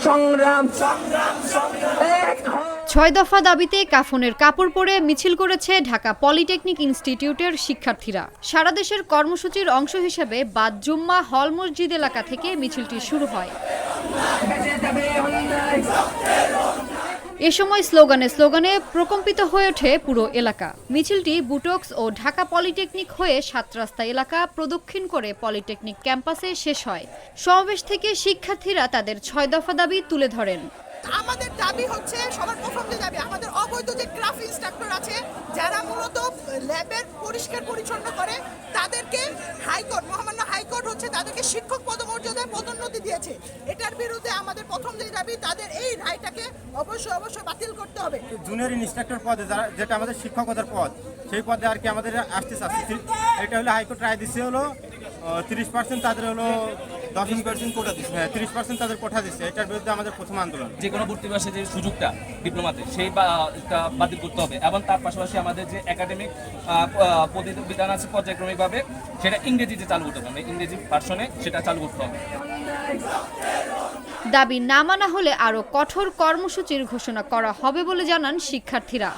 সংগ্রাম 6 দফা দাবিতে কাফনের কাপড় পরে মিছিল করেছে ঢাকা পলিটেকনিক ইনস্টিটিউটের শিক্ষার্থীরা। সারা দেশের কর্মসূচির অংশ হিসেবে বাদ জুম্মা হল মসজিদ এলাকা থেকে মিছিলটি শুরু হয়। এ সময় স্লোগানে প্রকম্পিত হয়ে ওঠে পুরো এলাকা। মিছিলটি বুটক্স ও ঢাকা পলিটেকনিক হয়ে 7 রাস্তা এলাকা প্রদক্ষিণ করে পলিটেকনিক ক্যাম্পাসে শেষ হয়। সমাবেশ থেকে শিক্ষার্থীরা তাদের 6 দফা দাবি তুলে ধরেন। আমাদের দাবি হচ্ছে, সবার প্রথম যে দাবি, আমাদের অবৈধ যে ক্রাফট ইন্সট্রাক্টর আছে যারা মূলত ল্যাবের পরিষ্কার পরিচ্ছন্ন করে, তাদেরকে হাইকোর্ট, মহামান্য হাইকোর্ট হচ্ছে তাদেরকে শিক্ষক পদমর্যাদায় পদোন্নতি দিয়েছে। এটার বিরুদ্ধে আমাদের প্রথম যে দাবি, তাদের এই রায়টাকে অবশ্যই বাতিল করতে হবে। জুনিয়র ইন্সট্রাক্টর পদে যেটা আমাদের শিক্ষকতার পদ, সেই পদে আর কি আমাদের আসতে চাচ্ছে। এটা হলো হাইকোর্ট রায় দিচ্ছে হলো 30% তাদের হলো 10% কোটা দিচ্ছে, 30% তাদের কোটা দিচ্ছে। এটার বিরুদ্ধে আমাদের প্রথম আন্দোলন। যে কোনো ভর্তি বয়সে যে সুযোগটা ডিপ্লোমাতে সেই বাতিল করতে হবে, এবং তার পাশাপাশি আমাদের যে একাডেমিক বিধান আছে পর্যায়ক্রমিকভাবে সেটা ইংরেজিতে চালু করতে হবে, ইংরেজি ভার্সনে সেটা চালু করতে হবে। দাবি না মানা হলে আরও কঠোর কর্মসূচির ঘোষণা করা হবে বলে জানান শিক্ষার্থীরা।